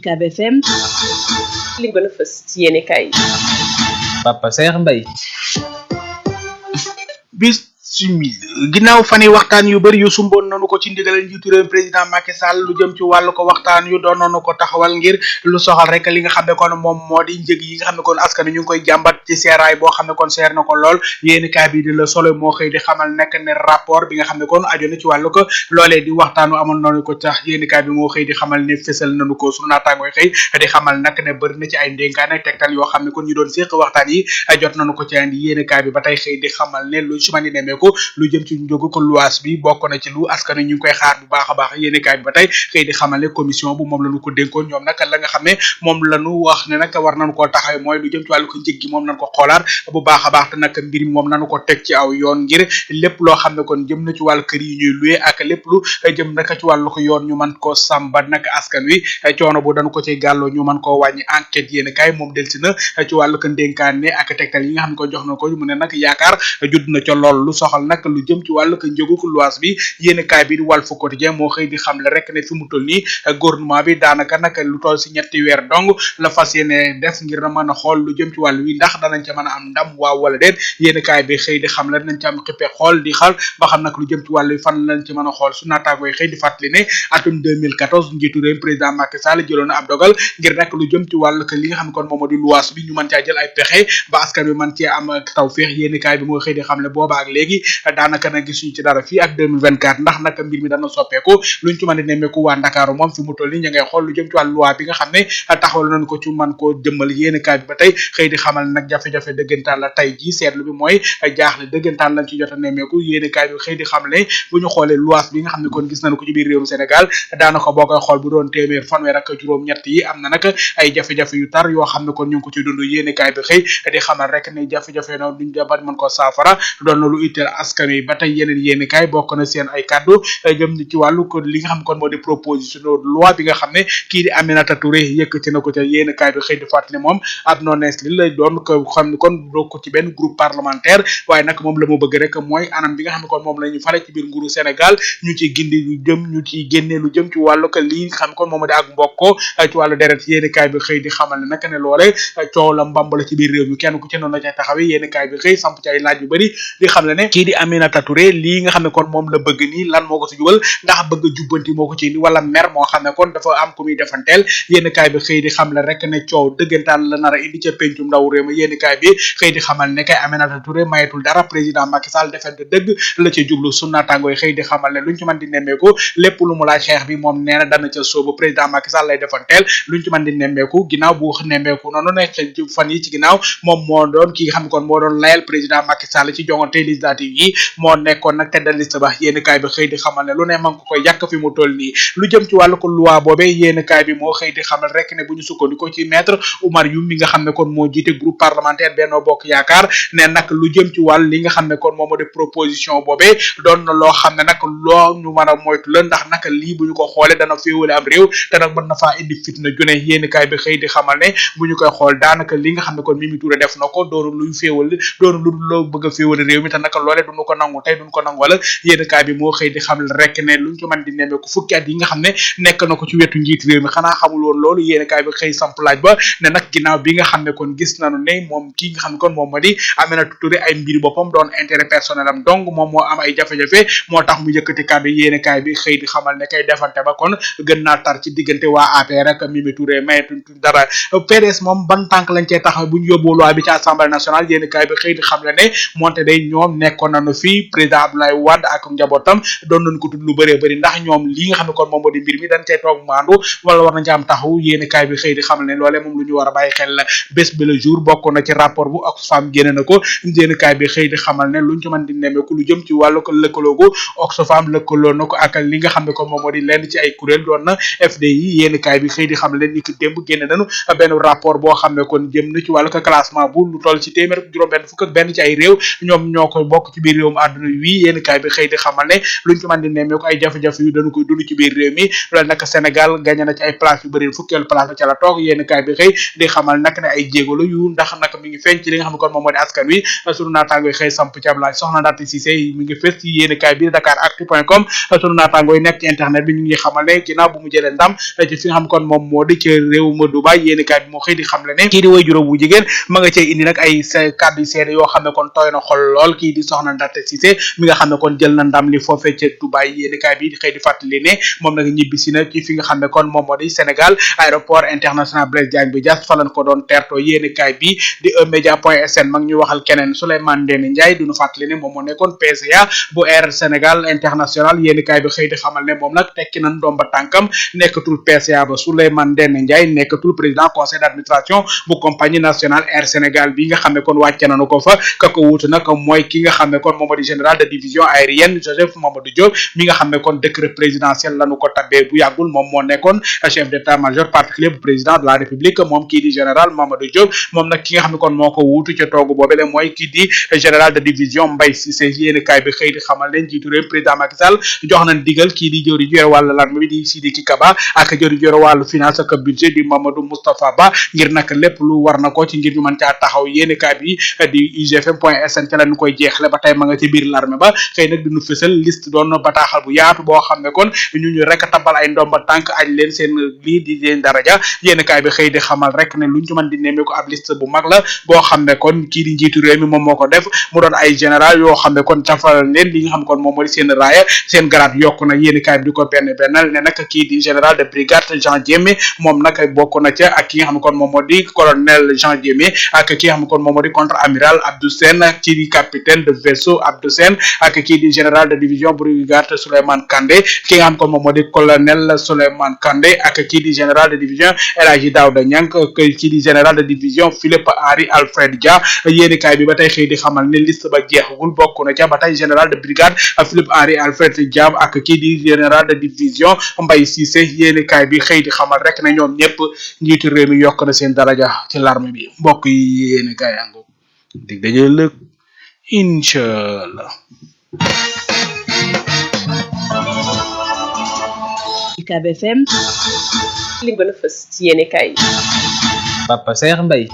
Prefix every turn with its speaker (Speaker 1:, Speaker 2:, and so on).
Speaker 1: UCAB FM.
Speaker 2: li gën a fës ci yéenekaay yi.
Speaker 3: Papa Saer Mbaye.
Speaker 4: ginnaaw fan yi waxtaan yu bëri yu sumboon nañu ko ci ndigal njiitu réew président Macky Sall lu jëm ci wàllu ko waxtaan yu doon nañu ko taxawal ngir lu soxal rek li nga xam ne kon moom moo di njëg yi nga xam ne kon askan ñu ngi koy jàmbat ci seeraay boo xam ne kon seer na ko lool yéeni kaay bi di Le Soleil moo xëy di xamal nekk ne rapport bi nga xam ne kon aju na ci wàllu ko loolee di waxtaanu amoon nañu ko tax yéeni kaay bi moo xëy di xamal ne fësal nañu ko sunu naataangooy xëy di xamal nag ne bëri na ci ay ndénkaane tegtal yoo xam ne kon ñu doon séq waxtaan yi jot nañu ko ci andi yéeni kaay bi ba tey xëy di xamal ne lu ci mën di nemeeku lu jëm ci njógu ko luwaas bi bokk na ci lu askan ñu ngi koy xaar bu baax a baax yéeni kaay bi ba tey xëy di xamal ne commission bu moom lañu ko dénkoon ñoom nag la nga xam ne moom lañu wax ne nag war nañu koo taxawee mooy lu jëm ci wàllu ko njëg gi moom nañ ko xoolaat bu baax a baax te nag mbir mi moom nañu ko teg ci aw yoon ngir lépp loo xam ne kon jëm na ci wàllu kër yi ñuy luye ak lépp lu jëm naka ci wàllu ko yoon ñu mën koo sàmba nag askan wi coono bu dañu ko ci gàlloo ñu mën koo wàññi enquête yéeni kaay moom delsi na ci wàllu ko ndénkaane ak tegtal yi nga xam ne ko jox na ko mu ne nag yaakaar judd na ca lool lu soxal nag lu jëm ci wàllu ko njëgu ko luwaas bi yéeni kaay bi di Walf Quotidien moo xëy di xamle rek ne fi mu toll nii gouvernement bi daanaka nag lu toll si ñetti weer dong la fas yéene def ngir na mën a xool lu jëm ci wàllu wi ndax danañ ca mën a am ndam waaw wala déet yéeni kaay bi xëy di xam la nañ ci am xippe xool di xal ba xam nag lu jëm ci wàllu wi fan lañ ci mën a xool su naataangooy xëy di fàttali ne atum 2014 njiitu réew président Macky Sall jëloon na ab dogal ngir nag lu jëm ci wàllu que li nga xam ne kon moom moo di luwaas bi ñu mën caa jël ay pexe ba askan wi mën cee am tawfeex yéeni kaay bi moo xëy di xam ne booba ak léegi daanaka nag gisuñu ci dara fii ak 2024 ndax nag mbir mi dana soppeeku luñ ci mën a nemmeeku waa Ndakaaru moom fi mu toll nii ñu ngay xool lu jëm ci wàllu loi bi nga xam ne taxawal nañ ko ci man koo jëmmal yéeni kaay bi ba tey xëy di xamal nag jafe-jafe dëggantaan la tey ji seetlu bi mooy jaaxle dëggantaan lañ ci jot a nemmeeku yéeni kaay bi xëy di xam ne bu ñu xoolee loi bi nga xam ne kon gis nañ ko ci biir réewum Sénégal daanaka boo koy xool bu doon téeméer fanweer ak juróom-ñett yi am na nag ay jafe-jafe yu tar yoo xam ne kon ñu ngi ko ciy dund yéeni kaay bi xëy di xamal rek ne jafe-jafe noonu duñ jabat mën ko saafara doon na lu itteel askan wi ba tey yeneen yéeni kaay bokk na seen ay kaddu jëm ci wàllu ko li nga xam ne kon moo di proposition de loi bi nga xam ne kii di Aminata Touré yëkkati na ko ca yéeni kaay bi xëy di fàttali moom ab non-ins li lay doon ko xam ne kon bokk ci benn groupe parlementaire waaye nag moom la mu bëgg rek mooy anam bi nga xam ne kon moom la ñu fale ci biir nguuru Sénégal ñu ci gindi lu jëm ñu ci génnee lu jëm ci wàllu ko lii nga xam ne kon moom di ak mbokko ci wàllu deret yéeni kaay bi xëy di xamal ne nag ne loole coow la mbamb la ci biir réew mi kenn ku ci noonu la cay taxawee yéeni kaay bi xëy samp ci ay laaj yu bëri di xam ne kii di Aminata Touré lii nga xam ne kon moom la bëgg nii lan moo ko si jubal ndax bëgg jubbanti moo ko ci indi wala mer moo xam ne kon dafa am ku muy defanteel yéeni kaay bi xëy di xam le rek ne coow dëggantaan la nar a indi ca pencum ndaw réew mi yéeni kaay bi xëy di xamal ne kay Aminata Touré mayetul dara président Macky Sall defante dëgg la ca jublu su naataangooy xëy di xamal ne luñ ci mën di nemmeeku lépp lu mu laaj xeex bi moom nee na dana ca soobu président Macky Sall lay defanteel luñ ci mën di nemmeeku ginnaaw bu nemmeeku noonu nekk ci fan yi ci ginnaaw moom moo doon ki nga xam ne kon moo doon layal président Macky Sall ci jongante législative yi moo nekkoon nag tête de liste ba yéeni kaay bi xëy di xamal ne lu ne man ko koy yàq fi mu toll nii lu jëm ci wàllu ko loi boobee yéeni kaay bi moo xëy di xamal rek ne bu ñu sukkandikoo ci maître Oumar Youm mi nga xam ne kon moo jiite groupe parlementaire Benno Bokk Yaakaar ne nag lu jëm ci wàll li nga xam ne kon moom moo di proposition boobee doon na loo xam ne nag loo ñu mën a moytu la ndax nag lii bu ñu ko xoolee dana féewale am réew te nag mën na faa indi fitna june yéeni kaay bi xëy di xamal ne bu ñu koy xool daanaka li nga xam ne kon Mimi Touré def na ko doonu luy féewale doonu lu loo bëgg a féewale réew mi te nag loolee duñu ko nangu tey duñu ko nangu wala yéeni kaay bi moo xëy di xam rek ne luñ ci mën di nemmeeku fukki at yi nga xam ne nekk na ko ci wetu njiit réew mi xanaa xamul woon loolu yéeni kaay bi xëy samp laaj ba ne nag ginnaaw bi nga xam ne kon gis nañu ne moom kii nga xam ne kon moom moo di Aminata Touré ay mbiri boppam doon intérêt personnel am donc moom moo am ay jafe-jafe moo tax mu yëkkati kàddu yéeni kaay bi xëy di xamal ne kay defante ba kon gën naa tar ci diggante waa APR ak Mimi Touré mayetuñ dara PDS moom ban tànk lañ cee taxaw bu ñu yóbbu loi bi ci assemblée nationale yéeni kaay bi xëy di xam ne moonte day ñoom nekkoon nañu fii président Abdoulaye Wade ak njabootam doon nañ ko tudd lu bëree bëri ndax ñoom li nga xam ne kon moom moo di mbir mi dañ cay toog maandu wala war nañ ci am taxaw yéeni kaay bi xëy di xamal ne loolee moom lu ñu war a bàyyi xel la bés bi le jour bokk na ci rapport bu Oxfam génne na ko yéeni kaay bi xëy di xamal ne luñ ci mën di nemmeeku lu jëm ci wàllu ko lëkkaloogu Oxfam lëkkaloo na ko ak li nga xam ne kon moom moo di lenn ci ay kuréel doon na FDI yéeni kaay bi xëy di xamal leen ni ki démb génne nañu benn rapport boo xam ne kon jëm na ci wàllu ko classement bu lu toll ci téeméer juróom benn fukk ak benn ci ay réew ñoom ñoo ko bokk ci biir réewum àdduna wi yéen kaay bi xëy di xamal ne luñ ci mën di nemmee ko ay jafe-jafe yu dañu koy dund ci biir réew mi loolu nag Sénégal gagné na ci ay place yu bëri fukkeelu place ba ca la toog yéen kaay bi xëy di xamal nag ne ay jéego la yu ndax nag mi ngi feeñ ci li nga xam ne kon moom moo di askan wi sunu naataango yi xëy samp ci ab laaj soxna Ndati Cissé mi ngi fës ci yéen kaay bi Dakaractu.com sunu naataango yi nekk ci internet bi ñu ngi xamal ne ginnaaw bu mu jëlee ndam ci fi nga xam ne kon moom moo di ci réew ma Dubaay yéen kaay bi moo xëy di xamle ne kii di way juróom bu jigéen ma nga cay indi nag ay kàddu yu seede yoo xam ne kon tooy na xol lool kii di soxna Ndati Cissé mi nga xam ne kon jël na ndam li foofee ca Dubaay yéen kaay bi xëy di fàttali ne moom nag ñibbisi na ci fi nga xam ne kon moom moo di Sénégal aéroport international Blaise Diagne bu Diass fa lañ ko doon terto yéen kaay bi di eMédia.sn mag ñu waxal keneen Souleymane Ndéné Ndiaye duñu fàttali ne moom moo nekkoon PCA bu Air Sénégal International yéen kaay bi xëy di xamal ne moom nag tekki na ndomba tànkam nekkatul PCA ba Souleymane Ndéné Ndiaye nekkatul président conseil d'administration bu compagnie nationale Air Sénégal bi nga xam ne kon wàcce nañu ko fa ka ko wuutu nag mooy ki nga xam ne kon moom moo di général de division aérienne Joseph Mamadou Diop mi nga xam ne kon décret présidentiel lañu ko tabbee bu yàggul moom moo nekkoon chef d'état-major particulier bu président de la république moom kii di général Mamadou Diop moom nag ki nga xam ne kon moo ko wuutu ca toogu boobu la mooy kii di général de division Mbaye Cissé yéen kaay bi xëy di xamal leen jiitu réew président Macky Sall jox nañ digal kii di jëwri jore wàllu l'armée bi di Sidiki Kaba ak jëwri jore wàllu finance ak budget di Mamadou Moustapha Ba ngir nag lépp lu war na ko ci ngir ñu mën caa taxaw yéen kaay bi di UGFM.sn ca lañu koy jeexle ba tey ma nga ci biir l'armée ba xëy nag diñu fësal liste doon bataaxal bu yaatu boo xam ne kon ñu rek tabal ay ndomba tànk añ leen seen lii di leen daraja yéen kaay bi xëy di xamal rek ne luñ ci mën di nemmee ko ab liste bu mag la boo xam ne kon kii di njiitu réew mi moom moo ko def mu doon ay général yoo xam ne kon tafal leen li nga xam kon moom moo di seen raaya seen grade yokku na yéen kaay bi di ko bennal ne nag kii di général de brigade Jean Diémé moom nag bokk na ca ak ki nga xam ne kon moom moo di colonel Jean Diémé ak ki nga xam ne kon moom moo di contre amiral Abdou Sène kii di capitaine de vaisseau Abdou Sène ak kii di général de division brigade Souleymane Kandé ki nga xam kon moom moo di colonel Souleymane Kandé ak kii di général de division El Hadji Daouda Niang kii di général de division Philippe Henri Alfred Dia yéeni kaay bi ba tey xëy di xamal ne liste ba jeexagul bokk na ca ba tey général de brigade Philippe Henri Alfred Dia ak kii di général de division Mbaye Cissé yéeni kaay bi xëy di xamal rek ne ñoom ñëpp njiitu réew mi yokk na seen daraja ci l'armée bi mbokk yi yéeni kaay ango dig daje lëg inchallah
Speaker 1: UCAB FM
Speaker 2: li gën a fës ci yéene kaay
Speaker 3: Papa Saer Mbaye